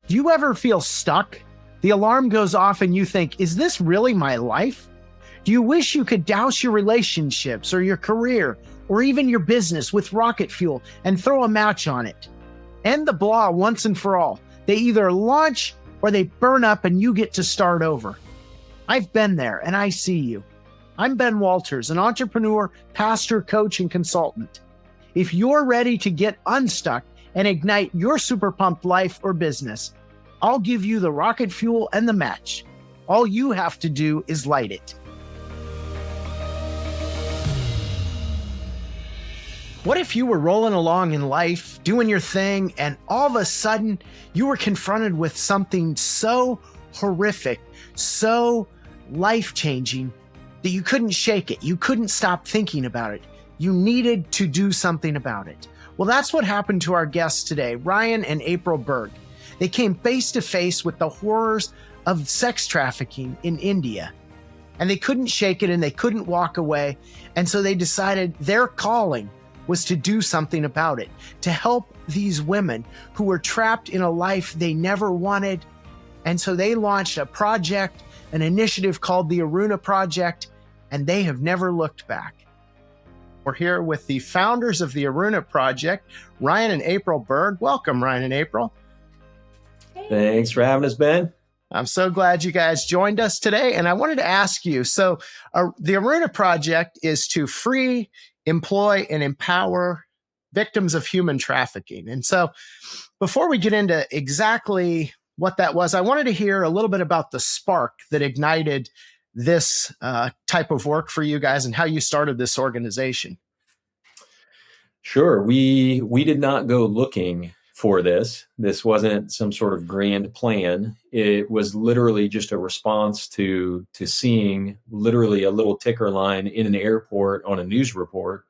Do you ever feel stuck? The alarm goes off and you think, is this really my life? Do you wish you could douse your relationships or your career or even your business with rocket fuel and throw a match on it? End the blah once and for all. They either launch or they burn up and you get to start over. I've been there and I see you. I'm Ben Walters, an entrepreneur, pastor, coach, and consultant. If you're ready to get unstuck and ignite your super pumped life or business, I'll give you the rocket fuel and the match. All you have to do is light it. What if you were rolling along in life, doing your thing, and all of a sudden you were confronted with something so horrific, so life-changing that you couldn't shake it. You couldn't stop thinking about it. You needed to do something about it. Well, that's what happened to our guests today, Ryan and April Berg. They came face to face with the horrors of sex trafficking in India, and they couldn't shake it and they couldn't walk away. And so they decided their calling was to do something about it, to help these women who were trapped in a life they never wanted. And so they launched a project, an initiative called the Aruna Project, and they have never looked back. We're here with the founders of the Aruna Project, Ryan and April Berg. Welcome, Ryan and April. Thanks for having us, Ben. I'm so glad you guys joined us today. And I wanted to ask you, so the Aruna Project is to free, employ, and empower victims of human trafficking. And so before we get into exactly what that was, I wanted to hear a little bit about the spark that ignited this type of work for you guys and how you started this organization. Sure. We did not go looking for this. This wasn't some sort of grand plan. It was literally just a response to seeing literally a little ticker line in an airport on a news report.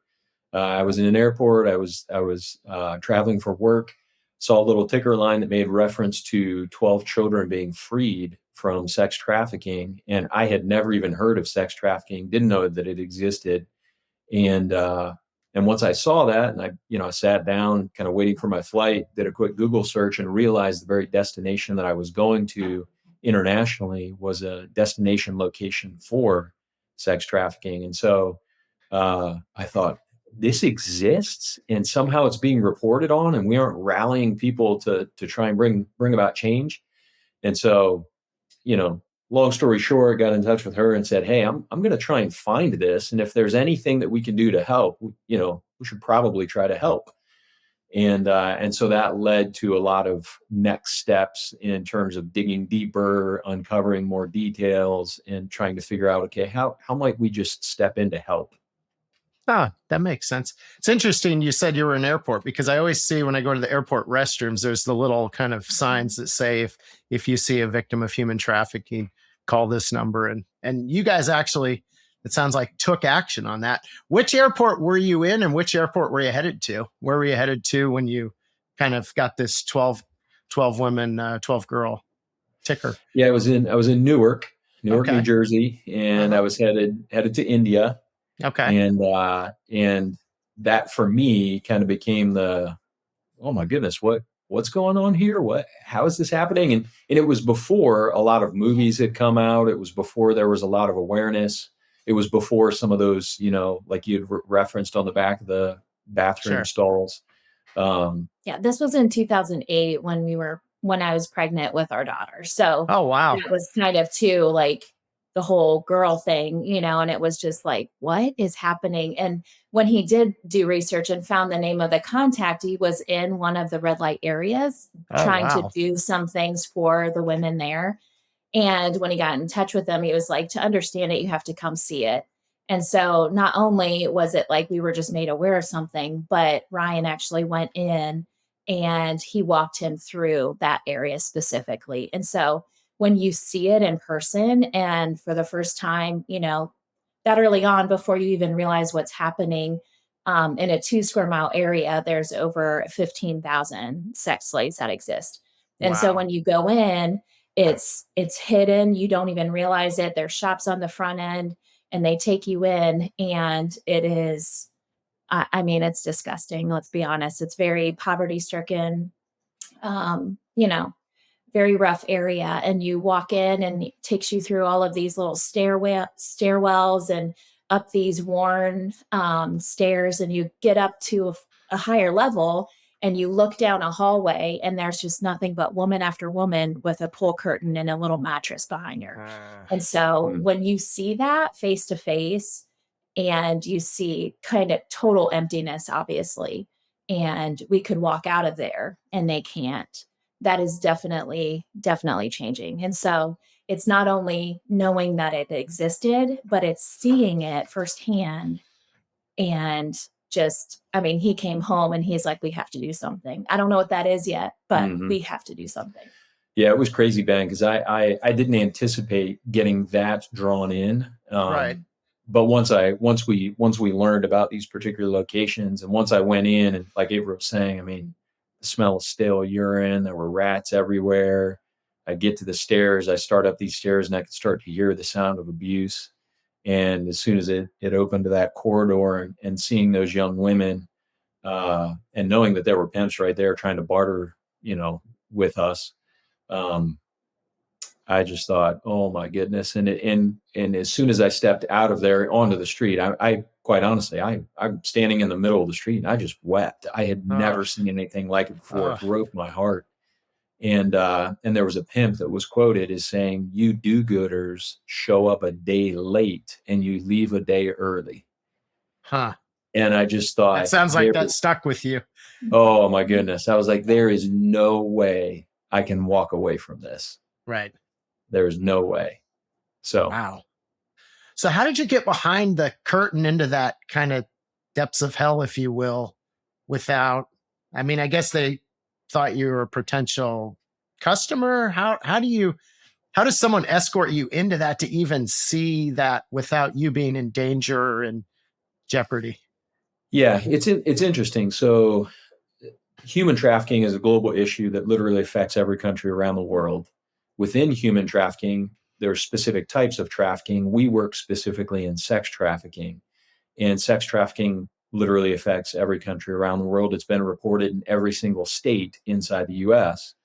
I was in an airport. I was traveling for work, saw a little ticker line that made reference to 12 children being freed from sex trafficking. And I had never even heard of sex trafficking, didn't know that it existed. And once I saw that, and I sat down, kind of waiting for my flight, did a quick Google search, and realized the very destination that I was going to internationally was a destination location for sex trafficking. And so I thought, this exists, and somehow it's being reported on, and we aren't rallying people to try and bring about change. And so, long story short, got in touch with her and said, hey, I'm going to try and find this. And if there's anything that we can do to help, we should probably try to help. And so that led to a lot of next steps in terms of digging deeper, uncovering more details, and trying to figure out, okay, how might we just step in to help? Ah, that makes sense. It's interesting you said you were in an airport, because I always see when I go to the airport restrooms, there's the little kind of signs that say, if you see a victim of human trafficking, call this number. And you guys actually, it sounds like, took action on that. Which airport were you in, and which airport were you headed to? Where were you headed to when you kind of got this 12 women, 12 girl ticker? Yeah, I was in Newark, Okay. New Jersey, and I was headed to India. Okay. And that for me kind of became the, oh my goodness, what's going on here? How is this happening? And it was before a lot of movies had come out. It was before there was a lot of awareness. It was before some of those, like you'd referenced on the back of the bathroom stalls. Yeah, this was in 2008 when I was pregnant with our daughter. So oh wow, it was kind of too like the whole girl thing, and it was just like, what is happening? And when he did do research and found the name of the contact, he was in one of the red light areas trying to do some things for the women there. And when he got in touch with them, he was like, to understand it, you have to come see it. And so not only was it like we were just made aware of something, but Ryan actually went in and he walked him through that area specifically. And so when you see it in person and for the first time, that early on, before you even realize what's happening, in a 2 square mile area, there's over 15,000 sex slaves that exist. And so when you go in, it's hidden. You don't even realize it. There's shops on the front end and they take you in, and it is, it's disgusting. Let's be honest. It's very poverty stricken. very rough area, and you walk in and it takes you through all of these little stairwells and up these worn stairs, and you get up to a higher level, and you look down a hallway, and there's just nothing but woman after woman with a pull curtain and a little mattress behind her. And so when you see that face to face, and you see kind of total emptiness, obviously, and we could walk out of there and they can't, that is definitely changing. And so it's not only knowing that it existed, but it's seeing it firsthand. And just, I mean, he came home and he's like, we have to do something. I don't know what that is yet, but we have to do something. Yeah, it was crazy, Ben, because I didn't anticipate getting that drawn in. Right. But once we learned about these particular locations, and once I went in, and like April was saying, I mean, the smell of stale urine, there were rats everywhere. I get to the stairs, I start up these stairs, and I could start to hear the sound of abuse. And as soon as it opened to that corridor, and seeing those young women, and knowing that there were pimps right there trying to barter, with us, I just thought, oh my goodness. And as soon as I stepped out of there onto the street, I quite honestly, I'm standing in the middle of the street and I just wept. I had never seen anything like it before. It broke my heart. And there was a pimp that was quoted as saying, "You do-gooders show up a day late and you leave a day early." Huh. And I just thought, it sounds like that stuck with you. Oh my goodness. I was like, there is no way I can walk away from this. Right. There's no way. So, wow. So how did you get behind the curtain into that kind of depths of hell, if you will, without, I mean, I guess they thought you were a potential customer. How does someone escort you into that to even see that without you being in danger and jeopardy? Yeah, it's interesting. So human trafficking is a global issue that literally affects every country around the world. Within human trafficking, there are specific types of trafficking. We work specifically in sex trafficking, and sex trafficking literally affects every country around the world. It's been reported in every single state inside the US.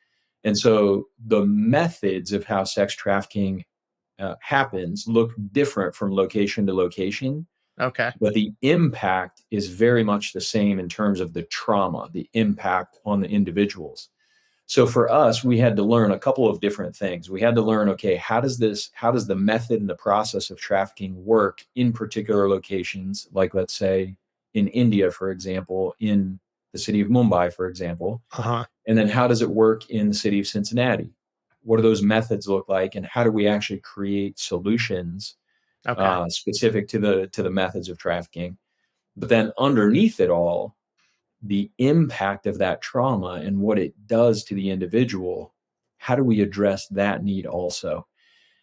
And so the methods of how sex trafficking happens look different from location to location. Okay. But the impact is very much the same in terms of the trauma, the impact on the individuals. So for us, we had to learn a couple of different things. We had to learn, okay, how does the method and the process of trafficking work in particular locations, like let's say in India, for example, in the city of Mumbai, for example, and then how does it work in the city of Cincinnati? What do those methods look like, and how do we actually create solutions specific to the methods of trafficking? But then underneath it all, the impact of that trauma and what it does to the individual, how do we address that need also?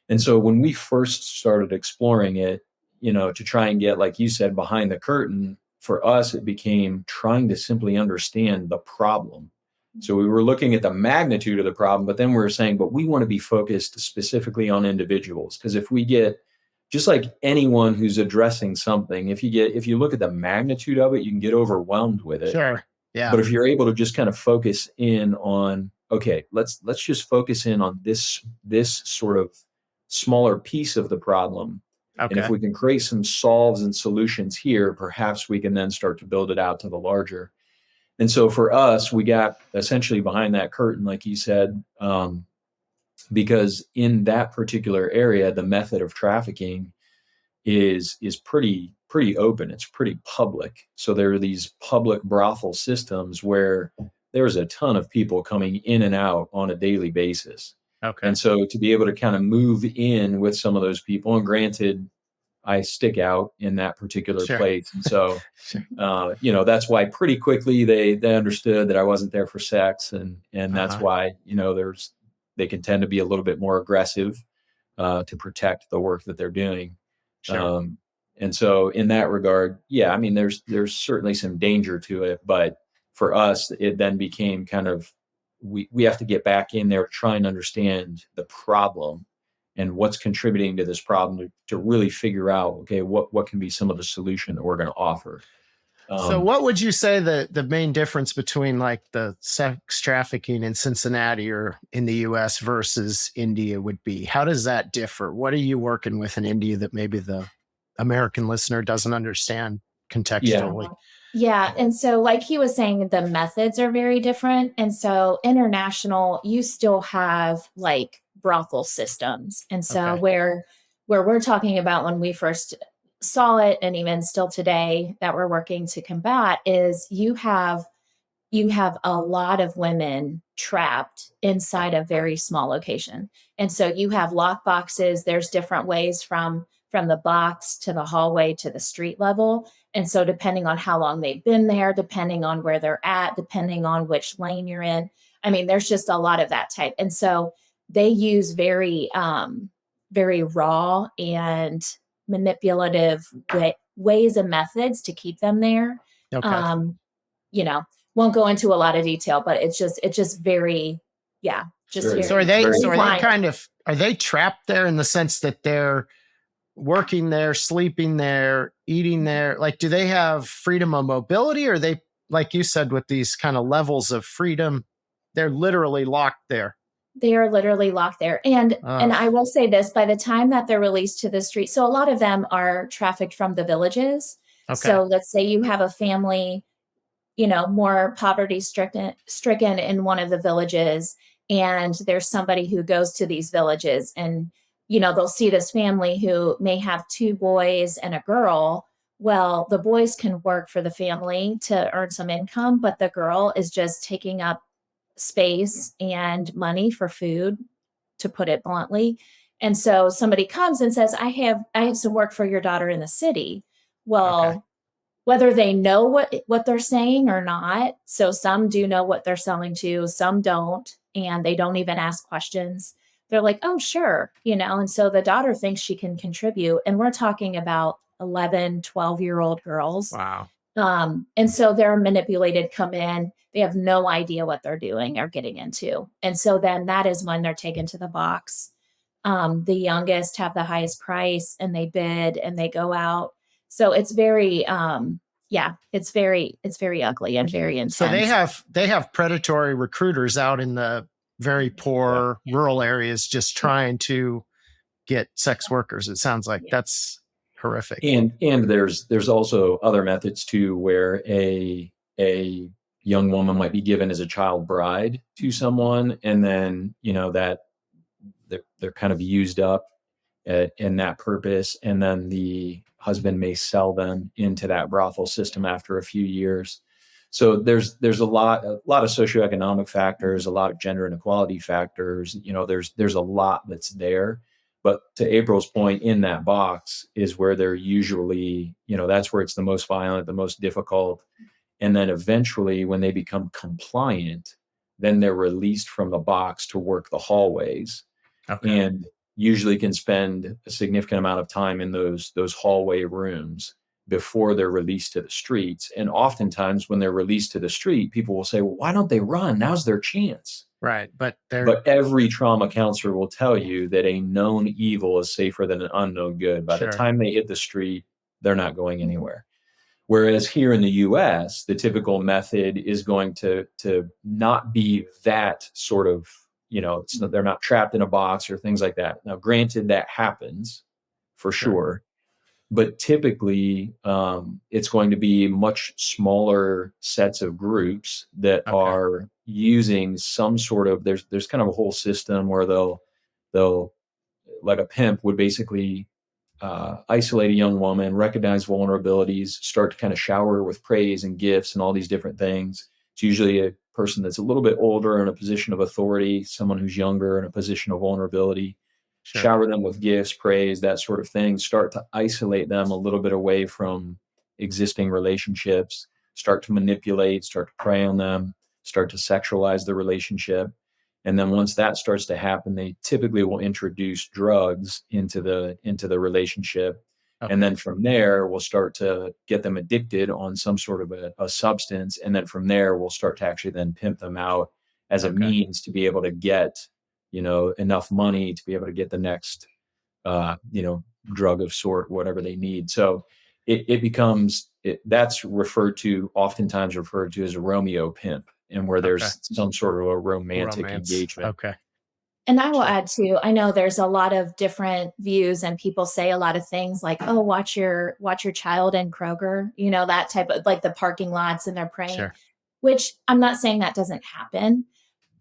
And so when we first started exploring it, to try and get, like you said, behind the curtain, for us, it became trying to simply understand the problem. So we were looking at the magnitude of the problem, but then we were saying, but we want to be focused specifically on individuals. Because if we get, just like anyone who's addressing something, if you look at the magnitude of it, you can get overwhelmed with it. Sure. Yeah. But if you're able to just kind of focus in on, okay, let's just focus in on this sort of smaller piece of the problem. Okay. And if we can create some solves and solutions here, perhaps we can then start to build it out to the larger. And so for us, we got essentially behind that curtain, like you said, because in that particular area, the method of trafficking is pretty open. It's pretty public. So there are these public brothel systems where there's a ton of people coming in and out on a daily basis. Okay. And so to be able to kind of move in with some of those people, and granted, I stick out in that particular place. And so, that's why pretty quickly they understood that I wasn't there for sex. And that's why, they can tend to be a little bit more aggressive to protect the work that they're doing. Sure. And so in that regard, yeah, I mean, there's certainly some danger to it, but for us, it then became kind of, we have to get back in there, try and understand the problem and what's contributing to this problem to really figure out, okay, what can be some of the solution that we're going to offer. So what would you say the main difference between like the sex trafficking in Cincinnati or in the US versus India would be? How does that differ? What are you working with in India that maybe the American listener doesn't understand Yeah. contextually? Yeah. And so, like he was saying, the methods are very different. And so, international, you still have like brothel systems. And so, Okay. where we're talking about when we first saw it, and even still today that we're working to combat, is you have a lot of women trapped inside a very small location. And so you have lock boxes. There's different ways from the box to the hallway to the street level. And so depending on how long they've been there, depending on where they're at, depending on which lane you're in, I mean, there's just a lot of that type. And so they use very raw and manipulative ways and methods to keep them there. Okay. You know, won't go into a lot of detail, but it's just very, yeah, just Sure. very. So are they Very so are they fine. kind of are they trapped there in the sense that they're working there, sleeping there, eating there? Like, do they have freedom of mobility, or are they, like you said, with these kind of levels of freedom, they're literally locked there? They are literally locked there. And I will say this, by the time that they're released to the street, so a lot of them are trafficked from the villages. Okay. So let's say you have a family, more poverty stricken in one of the villages, and there's somebody who goes to these villages, and they'll see this family who may have two boys and a girl. Well, the boys can work for the family to earn some income, but the girl is just taking up space and money for food, to put it bluntly. And so somebody comes and says, I have some work for your daughter in the city. Well, Okay. whether they know what they're saying or not. So some do know what they're selling to, some don't, and they don't even ask questions. They're like, oh, sure. And so the daughter thinks she can contribute. And we're talking about 11, 12-year-old girls. Wow. And so they're manipulated, come in, they have no idea what they're doing or getting into. And so then that is when they're taken to the box. The youngest have the highest price, and they bid and they go out. So it's very, it's very ugly and very intense. So they have predatory recruiters out in the very poor rural areas just trying to get sex workers. It sounds like that's horrific. And there's also other methods too, where a young woman might be given as a child bride to someone, and then that they're kind of used up in that purpose, and then the husband may sell them into that brothel system after a few years. So there's a lot of socioeconomic factors, a lot of gender inequality factors. There's a lot that's there. But to April's point, in that box is where they're usually, that's where it's the most violent, the most difficult. And then eventually, when they become compliant, then they're released from the box to work the hallways. Okay. And usually can spend a significant amount of time in those hallway rooms before they're released to the streets. And oftentimes when they're released to the street, people will say, well, why don't they run? Now's their chance. Right. But every trauma counselor will tell you that a known evil is safer than an unknown good. By the time they hit the street, they're not going anywhere. Whereas here in the US, the typical method is going to not be that sort of, they're not trapped in a box or things like that. Now, granted, that happens for sure, but typically it's going to be much smaller sets of groups that are using some sort of, there's kind of a whole system where they'll like a pimp would basically isolate a young woman, recognize vulnerabilities, start to kind of shower her with praise and gifts and all these different things. It's usually a person that's a little bit older in a position of authority, someone who's younger in a position of vulnerability. Shower them with gifts, praise, that sort of thing. Start to isolate them a little bit away from existing relationships. Start to manipulate, start to prey on them, start to sexualize the relationship. And then once that starts to happen, they typically will introduce drugs into the relationship. Okay. And then from there, we'll start to get them addicted on some sort of a substance. And then from there, we'll start to actually then pimp them out as a means to be able to get, enough money to be able to get the next, drug of sort, whatever they need. So it becomes that's oftentimes referred to as a Romeo pimp, and where Okay. there's some sort of a romantic Romance. engagement. Okay. And I will Sure. add too, I know there's a lot of different views and people say a lot of things like, oh, watch your child in Kroger, that type of like the parking lots and they're praying, Sure. which I'm not saying that doesn't happen,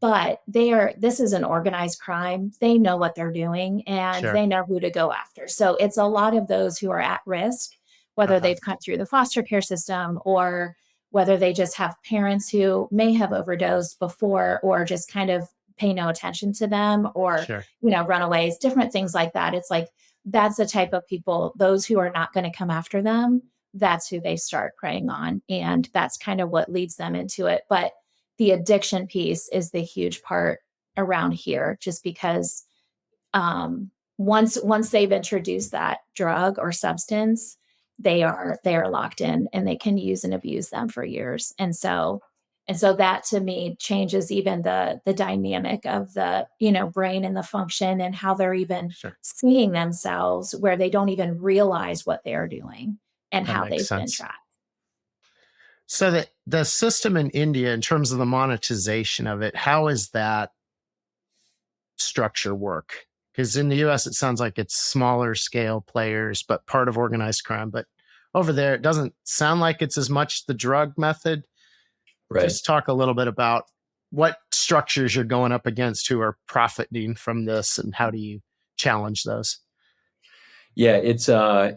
but this is an organized crime. They know what they're doing and Sure. they know who to go after. So it's a lot of those who are at risk, whether they've come through the foster care system or whether they just have parents who may have overdosed before or just kind of pay no attention to them or, Sure. runaways, different things like that. It's like, that's the type of people, those who are not going to come after them, that's who they start preying on. And that's kind of what leads them into it. But the addiction piece is the huge part around here, just because once they've introduced that drug or substance, they are locked in and they can use and abuse them for years. And so that to me changes even the dynamic of the brain and the function and how they're even Sure. seeing themselves, where they don't even realize what they're doing and That how makes they've been sense. trapped. So the system in India, in terms of the monetization of it, how is that structure work? Because in the US, it sounds like it's smaller scale players, but part of organized crime. But over there, it doesn't sound like it's as much the drug method. Right. Just talk a little bit about what structures you're going up against who are profiting from this, and how do you challenge those? Yeah, it's a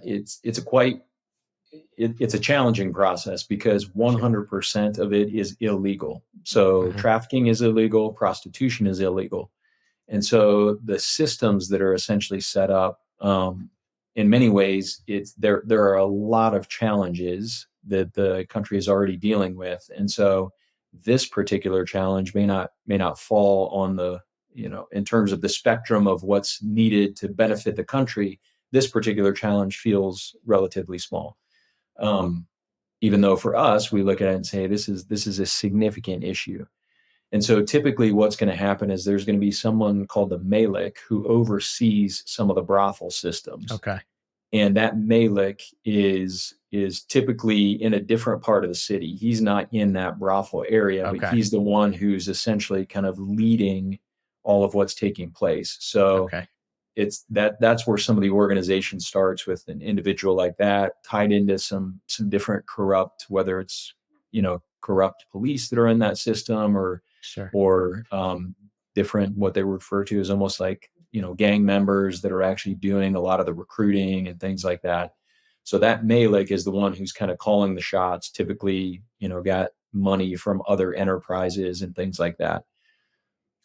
challenging process because 100% of it is illegal. So trafficking is illegal, prostitution is illegal. And so the systems that are essentially set up, in many ways, there are a lot of challenges that the country is already dealing with. And so this particular challenge may not fall on in terms of the spectrum of what's needed to benefit the country. This particular challenge feels relatively small. Even though for us, we look at it and say, this is a significant issue. And so typically what's going to happen is there's going to be someone called the Malik who oversees some of the brothel systems. Okay. And that Malik is typically in a different part of the city. He's not in that brothel area, but he's the one who's essentially kind of leading all of what's taking place. So it's that's where some of the organization starts, with an individual like that tied into some different corrupt, whether it's corrupt police that are in that system, or different, what they refer to as almost like gang members that are actually doing a lot of the recruiting and things like that. So that Malik is the one who's kind of calling the shots, typically got money from other enterprises and things like that.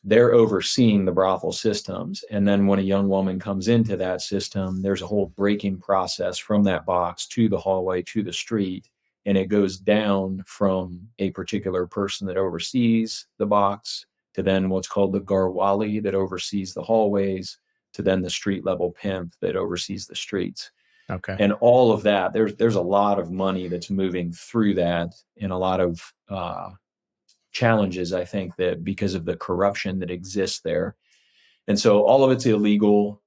They're overseeing the brothel systems. And then when a young woman comes into that system, there's a whole breaking process from that box to the hallway to the street. And it goes down from a particular person that oversees the box to then what's called the garwali that oversees the hallways, to then the street level pimp that oversees the streets. And all of that, there's a lot of money that's moving through that, and a lot of challenges, I think, that because of the corruption that exists there. And so all of it's illegal.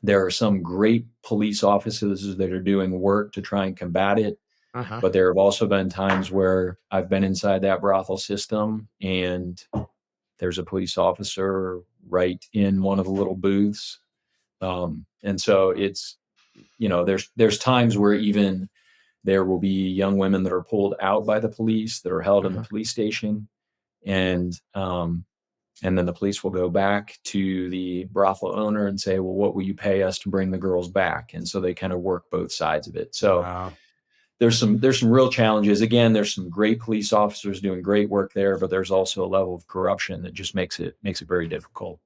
There are some great police officers that are doing work to try and combat it. But there have also been times where I've been inside that brothel system and there's a police officer right in one of the little booths. And so it's, there's times where even there will be young women that are pulled out by the police that are held in the police station. And then the police will go back to the brothel owner and say, well, what will you pay us to bring the girls back? And so they kind of work both sides of it. So there's some real challenges. Again, there's some great police officers doing great work there, but there's also a level of corruption that just makes it very difficult.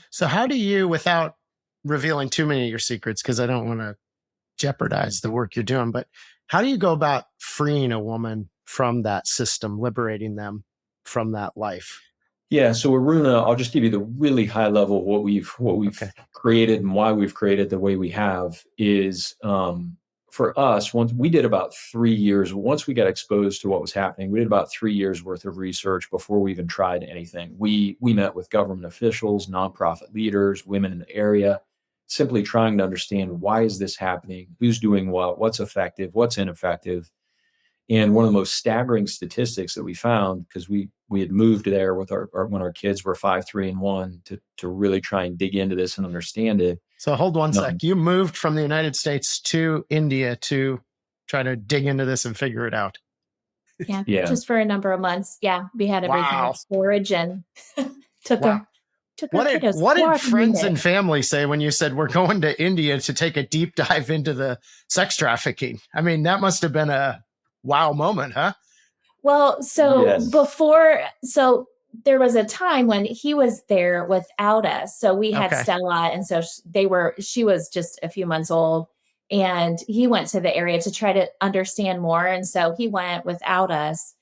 So how do you, without revealing too many of your secrets, because I don't want to jeopardize the work you're doing, but how do you go about freeing a woman from that system, liberating them from that life? Yeah. So Aruna, I'll just give you the really high level of what we've created and why we've created the way we have is, for us, once we did about 3 years, once we got exposed to what was happening, we did about 3 years worth of research before we even tried anything. We met with government officials, nonprofit leaders, women in the area, simply trying to understand, why is this happening? Who's doing what? What's effective? What's ineffective? And one of the most staggering statistics that we found, because we had moved there with our when our kids were 5, 3, and 1 to really try and dig into this and understand it. So hold one sec. You moved from the United States to India to try to dig into this and figure it out. Yeah. Just for a number of months. Yeah. We had everything in storage and took our kiddos. What did friends and family say when you said, we're going to India to take a deep dive into the sex trafficking? I mean, that must have been a wow moment, huh? Well, so so there was a time when he was there without us. So we had Stella, and so she was just a few months old, and he went to the area to try to understand more. And so he went without us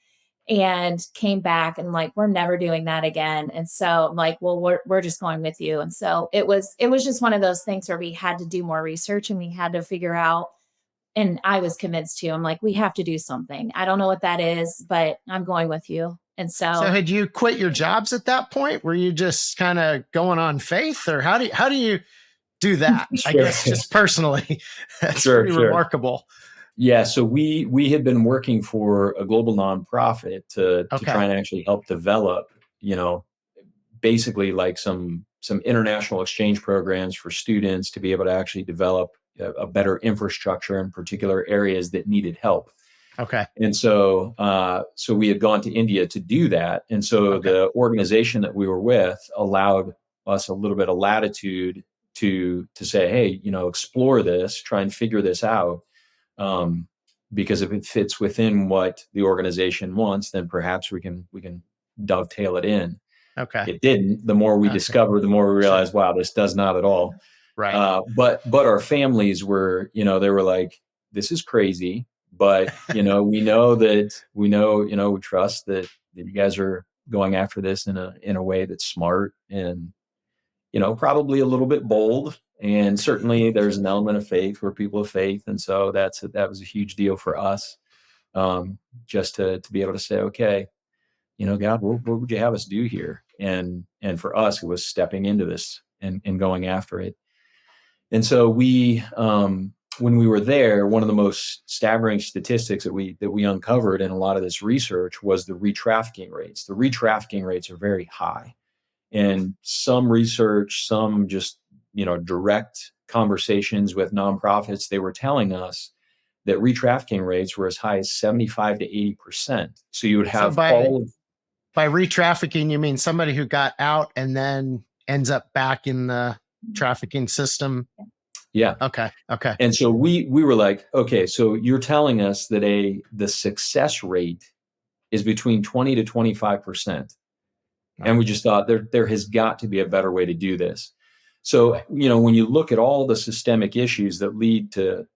and came back and like, we're never doing that again. And so I'm like, well, we're just going with you. And so it was just one of those things where we had to do more research and we had to figure out. And I was convinced too. I'm like, we have to do something. I don't know what that is, but I'm going with you. And so had you quit your jobs at that point? Were you just kind of going on faith, or how do you do that? I guess just personally, that's pretty remarkable. Yeah. So we had been working for a global nonprofit to try and actually help develop, basically like some international exchange programs for students to be able to actually develop a better infrastructure in particular areas that needed help. Okay. And so we had gone to India to do that. And so the organization that we were with allowed us a little bit of latitude to say, hey, explore this, try and figure this out. Because if it fits within what the organization wants, then perhaps we can dovetail it in. Okay. It didn't. The more we discovered, the more we realized, wow, this does not at all. Right. But our families were, they were like, this is crazy, but we trust that you guys are going after this in a way that's smart and, probably a little bit bold. And certainly there's an element of faith. We're people of faith. And so that was a huge deal for us. Just to be able to say, okay, God, what would you have us do here? And for us, it was stepping into this and going after it. And so when we were there, one of the most staggering statistics that we uncovered in a lot of this research was the re-trafficking rates. The re-trafficking rates are very high. And some research, some just, direct conversations with nonprofits, they were telling us that re-trafficking rates were as high as 75 to 80%. So you would have by re-trafficking, you mean somebody who got out and then ends up back in the trafficking system? Yeah. Okay. And so we were like, okay, so you're telling us that the success rate is between 20 to 25%. And we just thought there has got to be a better way to do this. So, when you look at all the systemic issues that lead to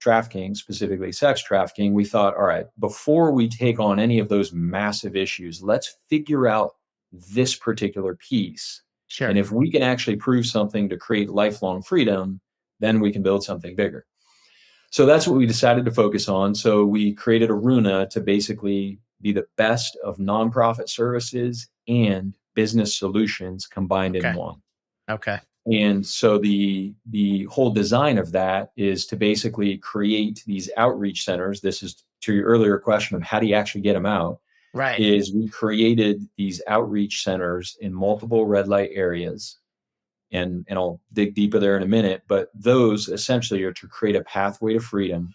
trafficking, specifically sex trafficking, we thought, all right, before we take on any of those massive issues, let's figure out this particular piece. Sure. And if we can actually prove something to create lifelong freedom, then we can build something bigger. So that's what we decided to focus on. So we created Aruna to basically be the best of nonprofit services and business solutions combined in one. Okay. And so the whole design of that is to basically create these outreach centers. This is to your earlier question of how do you actually get them out? Right. Is we created these outreach centers in multiple red light areas. And I'll dig deeper there in a minute, but those essentially are to create a pathway to freedom.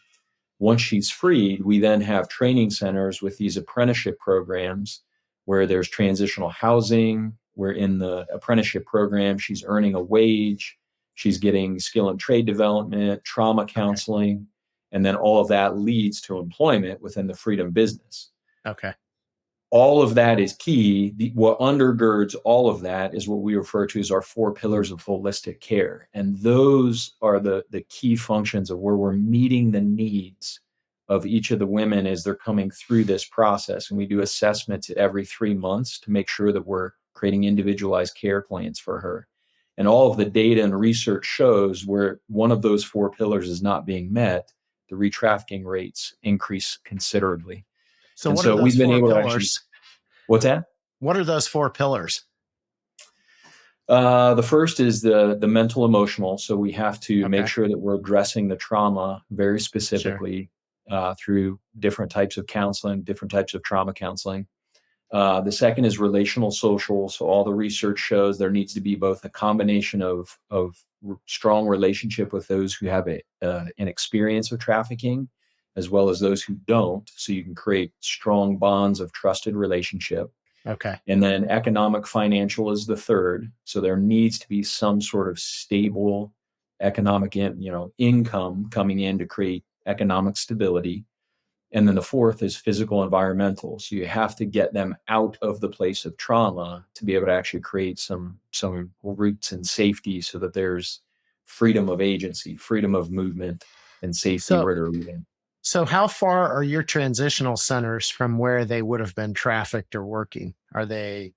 Once she's freed, we then have training centers with these apprenticeship programs where there's transitional housing, where in the apprenticeship program, she's earning a wage, she's getting skill and trade development, trauma counseling, and then all of that leads to employment within the freedom business. Okay. All of that is key. What undergirds all of that is what we refer to as our 4 pillars of holistic care. And those are the key functions of where we're meeting the needs of each of the women as they're coming through this process. And we do assessments at every 3 months to make sure that we're creating individualized care plans for her. And all of the data and research shows where one of those 4 pillars is not being met, the re-trafficking rates increase considerably. So what are those 4 pillars? What's that? What are those 4 pillars? The first is the mental emotional. So we have to make Okay. sure that we're addressing the trauma very Sure. specifically through different types of counseling, different types of trauma counseling. The second is relational social. So all the research shows there needs to be both a combination of strong relationship with those who have an experience of trafficking, as well as those who don't. So you can create strong bonds of trusted relationship. Okay. And then economic financial is the third. So there needs to be some sort of stable economic income coming in to create economic stability. And then the fourth is physical environmental. So you have to get them out of the place of trauma to be able to actually create some roots and safety so that there's freedom of agency, freedom of movement, and safety So, where they're leaving. so how far are your transitional centers from where they would have been trafficked or working? Are they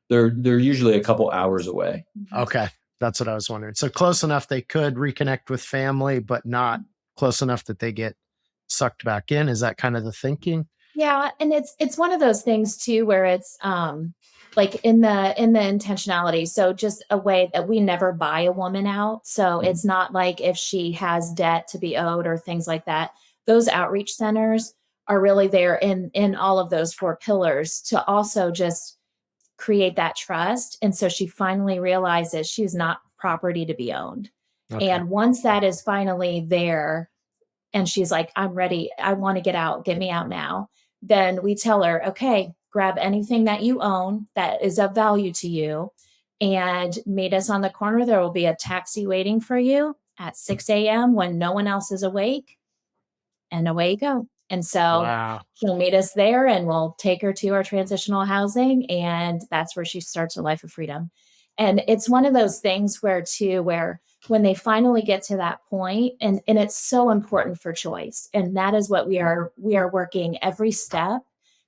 They're usually a couple hours away. okay? That's what I was wondering. So close enough they could reconnect with family, but not close enough that they get sucked back in. Is that kind of the thinking? Yeah, and it's one of those things too where it's like in the intentionality. So just a way that we never buy a woman out. So Mhm. it's not like if she has debt to be owed or things like that. Those outreach centers are really there in all of those four pillars to also just create that trust. And so she finally realizes she's not property to be owned. Okay. And once that is finally there, and she's like, I'm ready. I want to get out. Get me out now. Then we tell her, okay, grab anything that you own that is of value to you and meet us on the corner. There will be a taxi waiting for you at 6 a.m. when no one else is awake, and away you go. And so Wow. she'll meet us there and we'll take her to our transitional housing. And that's where she starts a life of freedom. And it's one of those things where when they finally get to that point, and it's so important for choice. And that is what we are working every step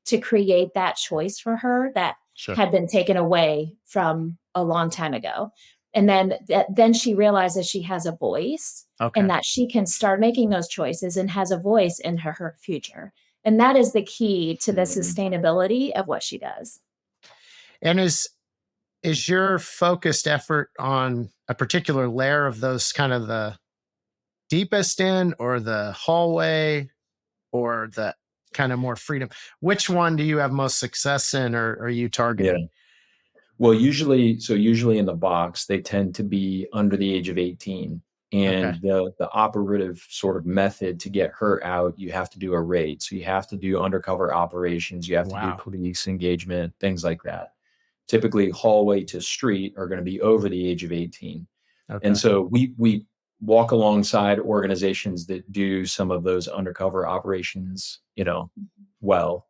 to create that choice for her that Sure. had been taken away from a long time ago. And then she realizes she has a voice Okay. and that she can start making those choices and has a voice in her future. And that is the key to the Mhm. sustainability of what she does. And is your focused effort on a particular layer of those kind of the deepest end or the hallway or the kind of more freedom? Which one do you have most success in or are you Yeah. targeting? Well, usually in the box, they tend to be under the age of 18. Okay. And the operative sort of method to get her out, you have to do a raid. So you have to do undercover operations, you have to do Wow. police engagement, things like that. Typically, hallway to street are going to be over the age of 18. And Okay. so we walk alongside organizations that do some of those undercover operations, well.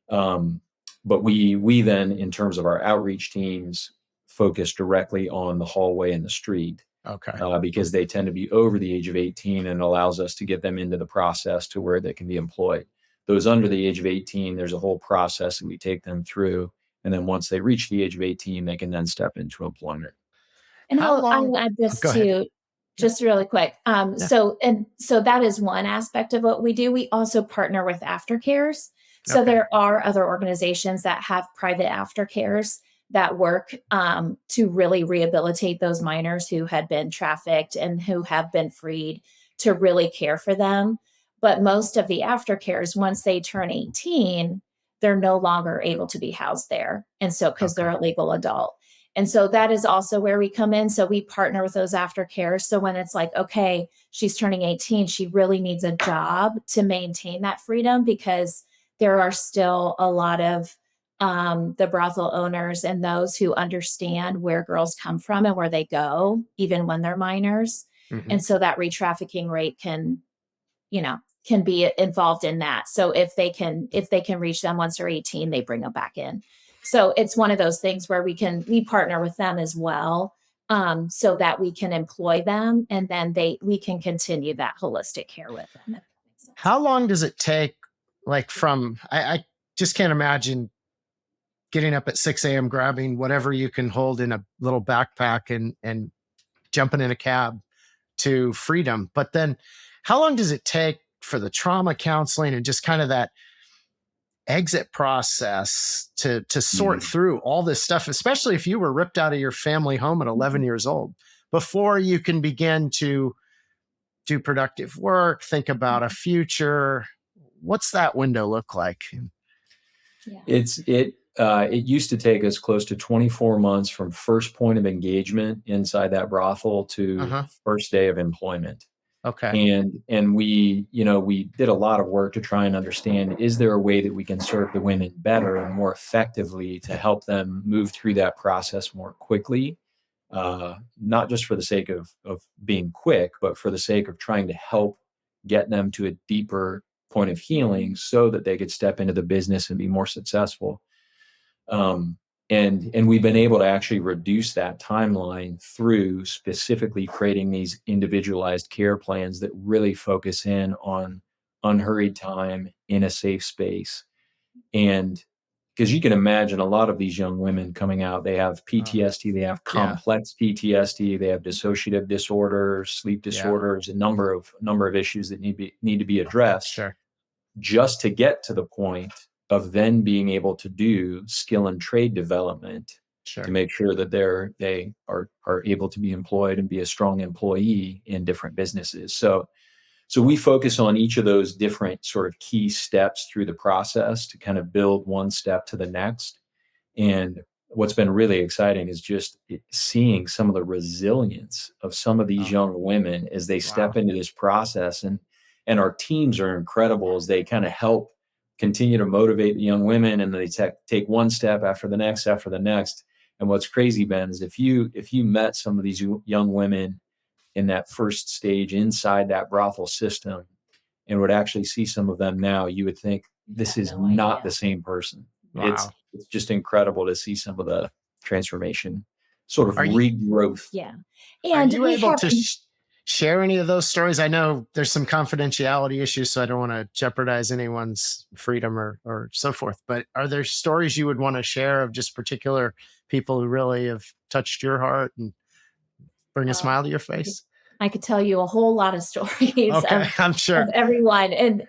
Um, but we then, in terms of our outreach teams, focus directly on the hallway and the street Okay. because they tend to be over the age of 18 and allows us to get them into the process to where they can be employed. Those under the age of 18, there's a whole process that we take them through. And then once they reach the age of 18, they can then step into employment. And How I'll long? add Oh, this go ahead. too, Yeah. just really quick. Yeah. So that is one aspect of what we do. We also partner with aftercares. So Okay. there are other organizations that have private aftercares that work to really rehabilitate those minors who had been trafficked and who have been freed to really care for them. But most of the aftercares, once they turn 18, they're no longer able to be housed there. And so, because they're Okay. a legal adult. And so that is also where we come in. So we partner with those aftercare. So when it's like, okay, she's turning 18, she really needs a job to maintain that freedom because there are still a lot of the brothel owners and those who understand where girls come from and where they go, even when they're minors. Mhm. And so that re-trafficking rate can be involved in that. So if they can reach them once they're 18, they bring them back in. So it's one of those things where we partner with them as well, so that we can employ them and then we can continue that holistic care with them. If that makes sense. How long does it take? Like I just can't imagine getting up at 6 a.m., grabbing whatever you can hold in a little backpack and jumping in a cab to freedom. But then how long does it take for the trauma counseling and just kind of that exit process to sort through all this stuff, especially if you were ripped out of your family home at 11 years old, before you can begin to do productive work, think about a future? What's that window look like? Yeah. It used to take us close to 24 months from first point of engagement inside that brothel to first day of employment. Okay. And we did a lot of work to try and understand, is there a way that we can serve the women better and more effectively to help them move through that process more quickly? Not just for the sake of being quick, but for the sake of trying to help get them to a deeper point of healing so that they could step into the business and be more successful. And we've been able to actually reduce that timeline through specifically creating these individualized care plans that really focus in on unhurried time in a safe space. And because you can imagine a lot of these young women coming out, they have PTSD, they have complex PTSD, they have dissociative disorders, sleep disorders, a number of issues that need to be addressed. Sure. Just to get to the point of then being able to do skill and trade development to make sure that they are able to be employed and be a strong employee in different businesses. So we focus on each of those different sort of key steps through the process to kind of build one step to the next. And what's been really exciting is just seeing some of the resilience of some of these young women as they step into this process. And our teams are incredible as they kind of help continue to motivate the young women, and they take one step after the next, after the next. And what's crazy, Ben, is if you met some of these young women in that first stage inside that brothel system and would actually see some of them now, you would think this is not the same person. Wow. It's just incredible to see some of the transformation, sort of regrowth. Yeah. And are you able to share any of those stories? I know there's some confidentiality issues, so I don't want to jeopardize anyone's freedom or so forth. But are there stories you would want to share of just particular people who really have touched your heart and bring a smile to your face? I could tell you a whole lot of stories I'm sure. of everyone. And,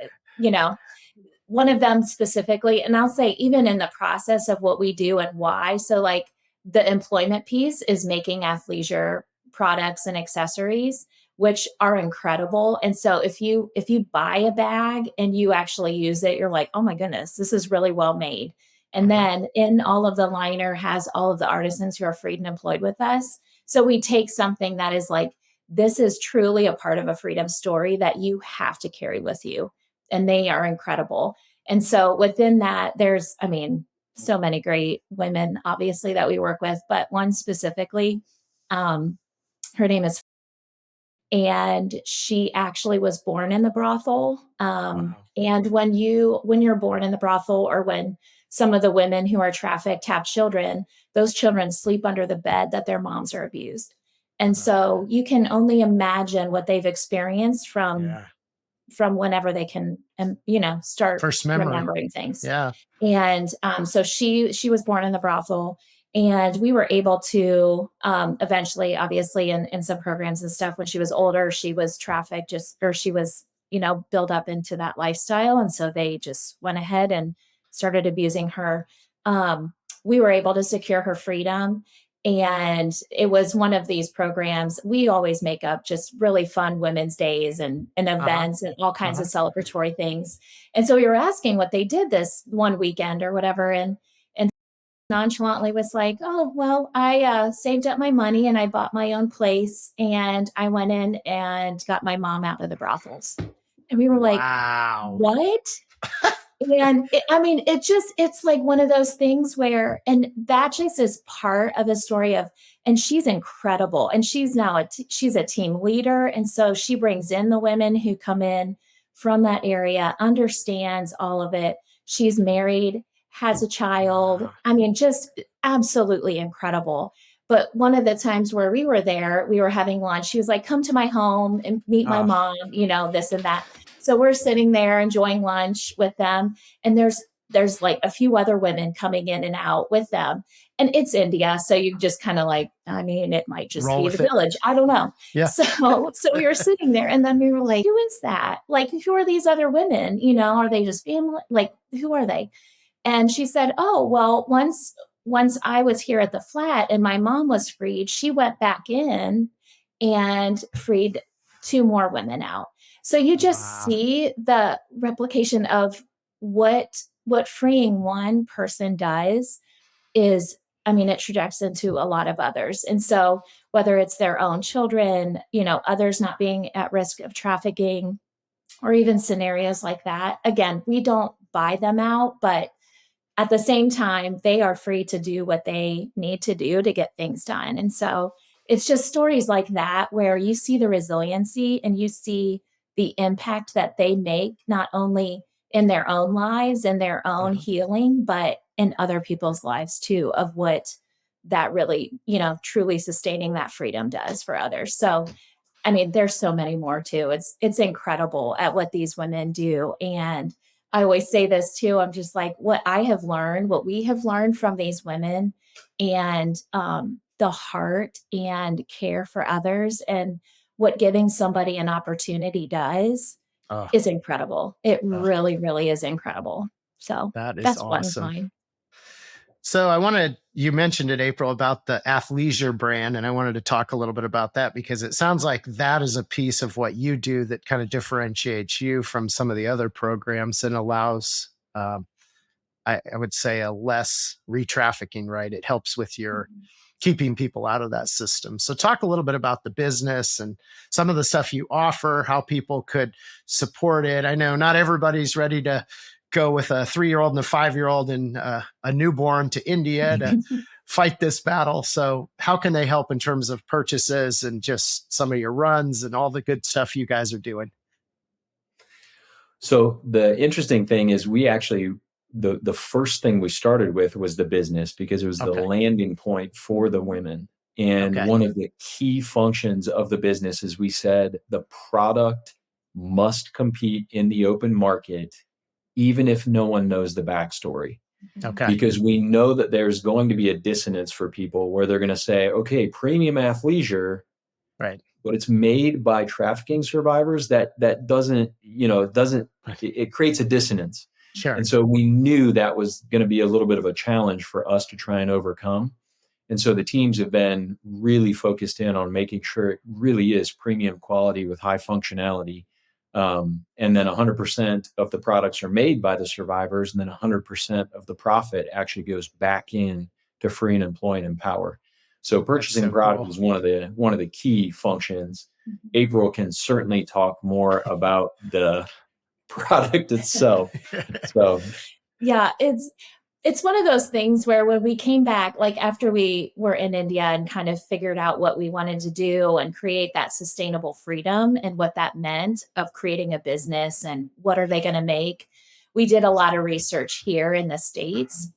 one of them specifically, and I'll say even in the process of what we do and why. So like the employment piece is making athleisure products and accessories, which are incredible. And so if you buy a bag and you actually use it, you're like, oh my goodness, this is really well made. And then in all of the liner has all of the artisans who are freed and employed with us. So we take something that is like, this is truly a part of a freedom story that you have to carry with you. And they are incredible. And so within that, there's, so many great women, obviously, that we work with, but one specifically, her name is, and she actually was born in the brothel. And when you're born in the brothel, or when some of the women who are trafficked have children, those children sleep under the bed that their moms are abused. And so you can only imagine what they've experienced from whenever they can, start first remembering things. Yeah. And so she was born in the brothel, and we were able to eventually, obviously, in some programs and stuff, when she was older, she was trafficked, she was, built up into that lifestyle. And so they just went ahead and started abusing her. We were able to secure her freedom. And it was one of these programs. We always make up just really fun women's days and events and all kinds of celebratory things. And so we were asking what they did this one weekend or whatever. And nonchalantly was like, oh, well, I saved up my money and I bought my own place. And I went in and got my mom out of the brothels. And we were like, wow, what? And it's like one of those things where, and that just is part of the story of, and she's incredible. And she's now she's a team leader. And so she brings in the women who come in from that area, understands all of it. She's married, has a child. Just absolutely incredible. But one of the times where we were there, we were having lunch. She was like, come to my home and meet my mom, this and that. So we're sitting there enjoying lunch with them. And there's there's like a few other women coming in and out with them. And it's India. So you just kind of like, I mean, it might just Roll be with the it. village. I don't know. Yeah. So we were sitting there and then we were like, who is that? Like, who are these other women? Are they just family? Like, who are they? And she said, oh, well, once I was here at the flat and my mom was freed, she went back in and freed two more women out. So you just Wow. see the replication of what freeing one person does is, I mean, it trajects into a lot of others. And so whether it's their own children, others not being at risk of trafficking or even scenarios like that, again, we don't buy them out, but at the same time, they are free to do what they need to do to get things done. And so it's just stories like that where you see the resiliency and you see the impact that they make, not only in their own lives and their own healing, but in other people's lives too, of what that really, truly sustaining that freedom does for others. So I mean, there's so many more too. It's incredible at what these women do. And I always say this too. I'm just like, what we have learned from these women and the heart and care for others and what giving somebody an opportunity does Oh, is incredible. It oh, really, really is incredible. So that is that's one of awesome. mine. So you mentioned it, April, about the athleisure brand, and I wanted to talk a little bit about that because it sounds like that is a piece of what you do that kind of differentiates you from some of the other programs and allows, I would say, a less re-trafficking, right? It helps with your keeping people out of that system. So talk a little bit about the business and some of the stuff you offer, how people could support it. I know not everybody's ready to go with a 3-year-old and a 5-year-old and a newborn to India to fight this battle. So how can they help in terms of purchases and just some of your runs and all the good stuff you guys are doing? So the interesting thing is we actually the first thing we started with was the business because it was the Okay. landing point for the women. And Okay. one of the key functions of the business is we said the product must compete in the open market, even if no one knows the backstory. Okay. Because we know that there's going to be a dissonance for people where they're going to say, okay, premium athleisure, Right. but it's made by trafficking survivors. That doesn't, it creates a dissonance. Sure. And so we knew that was going to be a little bit of a challenge for us to try and overcome. And so the teams have been really focused in on making sure it really is premium quality with high functionality. And then 100% of the products are made by the survivors, and then 100% of the profit actually goes back in to free and employ and empower. So purchasing so product cool. is one of the key functions. April can certainly talk more about the product itself. So Yeah, it's one of those things where when we came back, like after we were in India and kind of figured out what we wanted to do and create that sustainable freedom and what that meant of creating a business and what are they going to make, we did a lot of research here in the States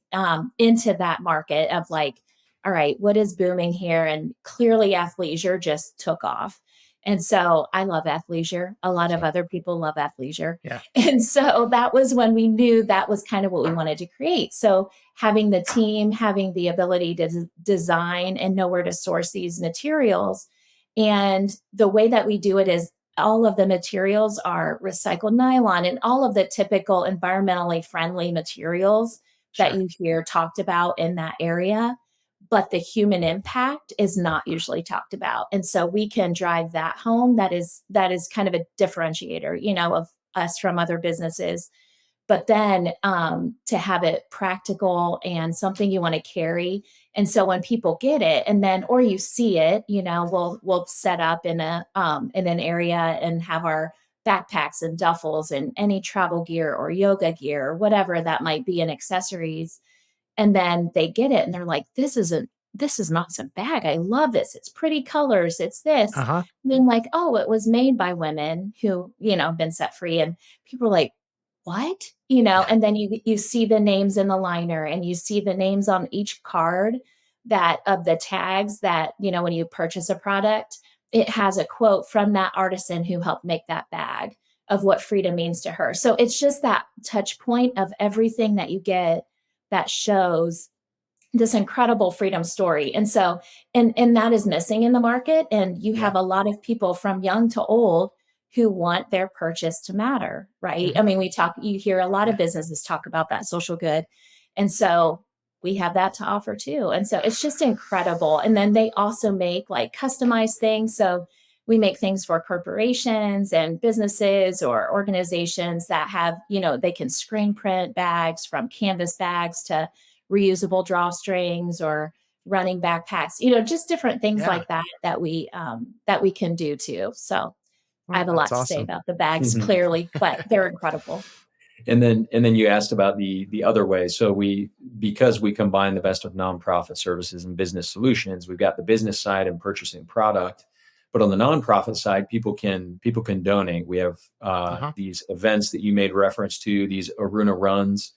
into that market of like, all right, what is booming here? And clearly athleisure just took off. And so I love athleisure. A lot of other people love athleisure. Yeah. And so that was when we knew that was kind of what we wanted to create. So having the team, having the ability to design and know where to source these materials. And the way that we do it is all of the materials are recycled nylon and all of the typical environmentally friendly materials that Sure. you hear talked about in that area. But the human impact is not usually talked about. And so we can drive that home. That is kind of a differentiator, of us from other businesses. But then to have it practical and something you want to carry. And so when people get it and then or you see it, we'll set up in an area and have our backpacks and duffels and any travel gear or yoga gear or whatever that might be and accessories. And then they get it and they're like, this is an awesome bag. I love this. It's pretty colors. It's this. Uh-huh. And then like, oh, it was made by women who, been set free. And people are like, what? And then you see the names in the liner and you see the names on each card that of the tags that, when you purchase a product, it has a quote from that artisan who helped make that bag. of what freedom means to her. So it's just that touch point of everything that you get that shows this incredible freedom story. And so, and that is missing in the market. And you have a lot of people from young to old who want their purchase to matter, right? I mean, you hear a lot of businesses talk about that social good. And so we have that to offer too. And so it's just incredible. And then they also make like customized things. So we make things for corporations and businesses or organizations that have, they can screen print bags, from canvas bags to reusable drawstrings or running backpacks, just different things like that we can do too. So I have a lot to say about the bags, clearly, but they're incredible. And then you asked about the other way. So because we combine the best of nonprofit services and business solutions, we've got the business side and purchasing product. But on the nonprofit side, people can donate. We have these events that you made reference to, these Aruna runs.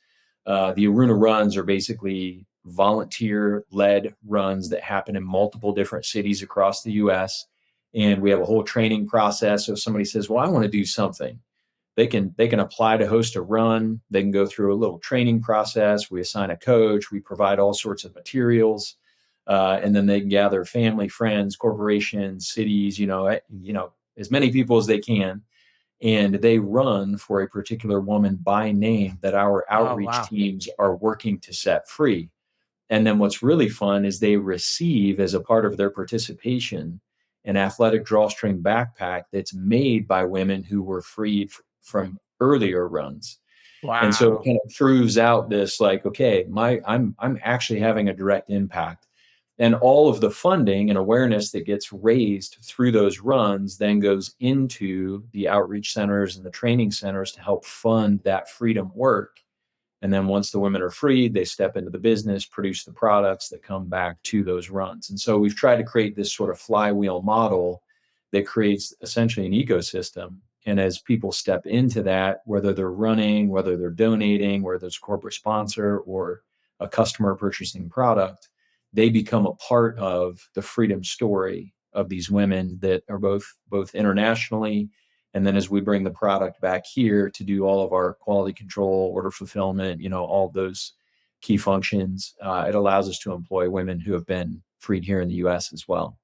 The Aruna runs are basically volunteer-led runs that happen in multiple different cities across the U.S. And we have a whole training process. So if somebody says, well, I want to do something, they can apply to host a run. They can go through a little training process. We assign a coach. We provide all sorts of materials. And then they can gather family, friends, corporations, cities, as many people as they can. And they run for a particular woman by name that our outreach teams are working to set free. And then what's really fun is they receive, as a part of their participation, an athletic drawstring backpack that's made by women who were freed from earlier runs. Wow. And so it kind of proves out this, like, okay, I'm actually having a direct impact. And all of the funding and awareness that gets raised through those runs then goes into the outreach centers and the training centers to help fund that freedom work. And then once the women are freed, they step into the business, produce the products that come back to those runs. And so we've tried to create this sort of flywheel model that creates essentially an ecosystem. And as people step into that, whether they're running, whether they're donating, whether it's a corporate sponsor or a customer purchasing product, they become a part of the freedom story of these women that are both internationally. And then as we bring the product back here to do all of our quality control, order fulfillment, all those key functions, it allows us to employ women who have been freed here in the US as well.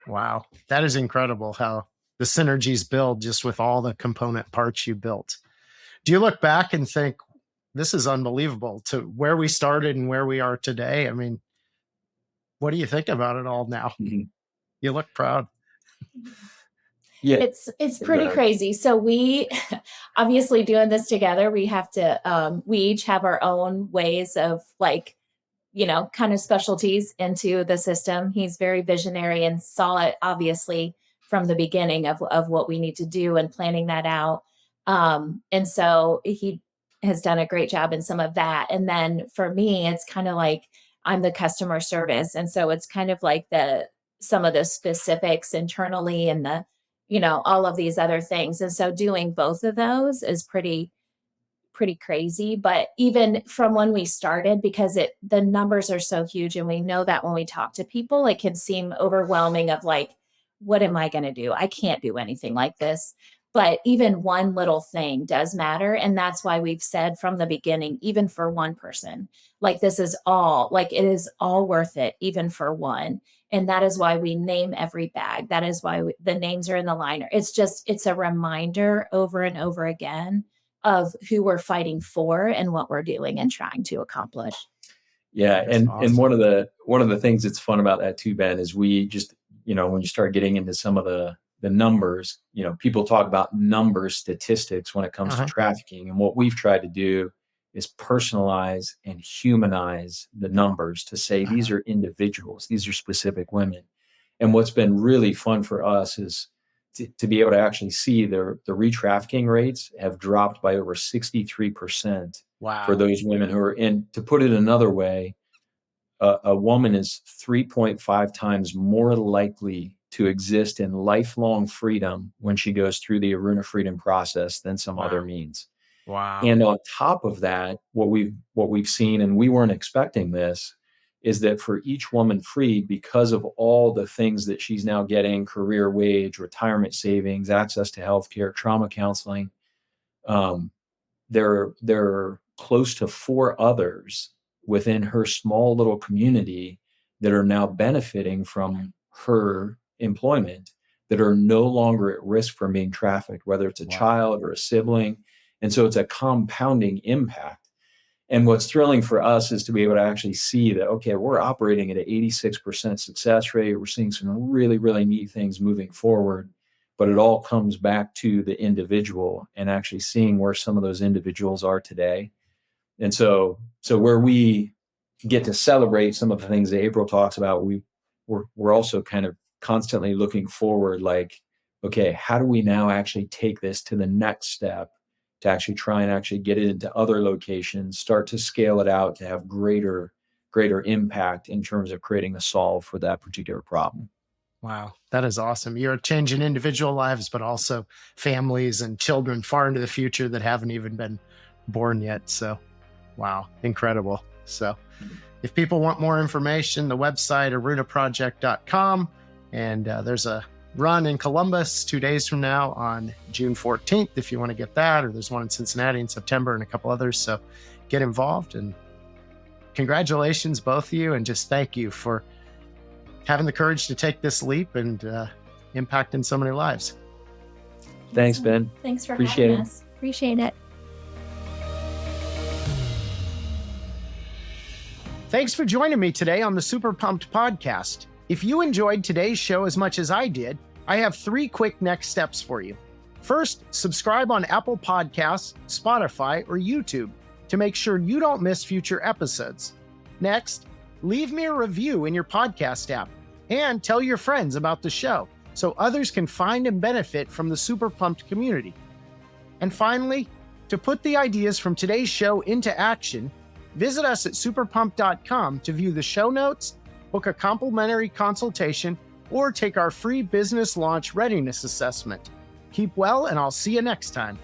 Wow. That is incredible how the synergies build just with all the component parts you built. Do you look back and think, this is unbelievable, to where we started and where we are today? I mean, what do you think about it all now? You look proud. Yeah, it's pretty crazy. So we obviously doing this together, we have to, we each have our own ways of kind of specialties into the system. He's very visionary and saw it obviously from the beginning of what we need to do and planning that out. And so he has done a great job in some of that. And then for me, it's kind of like I'm the customer service. And so it's kind of like some of the specifics internally and all of these other things. And so doing both of those is pretty crazy. But even from when we started, because the numbers are so huge, and we know that when we talk to people, it can seem overwhelming of like, what am I going to do? I can't do anything like this. But even one little thing does matter. And that's why we've said from the beginning, even for one person, like it is all worth it, even for one. And that is why we name every bag. That is why the names are in the liner. It's a reminder over and over again of who we're fighting for and what we're doing and trying to accomplish. Yeah. And one of the things that's fun about that too, Ben, is we just, when you start getting into some of the numbers, people talk about numbers, statistics when it comes to trafficking. And what we've tried to do is personalize and humanize the numbers to say these are individuals, these are specific women. And what's been really fun for us is to be able to actually see the re-trafficking rates have dropped by over 63% for those women who are in. To put it another way, a woman is 3.5 times more likely to exist in lifelong freedom when she goes through the Aruna freedom process than some other means. Wow. And on top of that, what we've seen, and we weren't expecting this, is that for each woman freed, because of all the things that she's now getting, career wage, retirement savings, access to healthcare, trauma counseling, There are close to 4 others within her small little community that are now benefiting from her employment, that are no longer at risk from being trafficked, whether it's a child or a sibling. And so it's a compounding impact. And what's thrilling for us is to be able to actually see that, okay, we're operating at an 86% success rate. We're seeing some really, really neat things moving forward, but it all comes back to the individual and actually seeing where some of those individuals are today. And so where we get to celebrate some of the things that April talks about, we're also kind of constantly looking forward, like, okay, how do we now actually take this to the next step to actually try and actually get it into other locations, start to scale it out to have greater impact in terms of creating a solve for that particular problem. Wow, that is awesome. You're changing individual lives, but also families and children far into the future that haven't even been born yet. So, wow, incredible. So, if people want more information, the website, arunaproject.com. And there's a run in Columbus 2 days from now on June 14th, if you want to get that, or there's one in Cincinnati in September and a couple others. So get involved, and congratulations, both of you. And just thank you for having the courage to take this leap and impacting so many lives. Thanks, Ben. Thanks for Appreciate having it. us. Appreciate it. Thanks for joining me today on the Super Pumped podcast. If you enjoyed today's show as much as I did, I have 3 quick next steps for you. First, subscribe on Apple Podcasts, Spotify, or YouTube to make sure you don't miss future episodes. Next, leave me a review in your podcast app and tell your friends about the show so others can find and benefit from the Super Pumped community. And finally, to put the ideas from today's show into action, visit us at superpumped.com to view the show notes, book a complimentary consultation, or take our free business launch readiness assessment. Keep well, and I'll see you next time.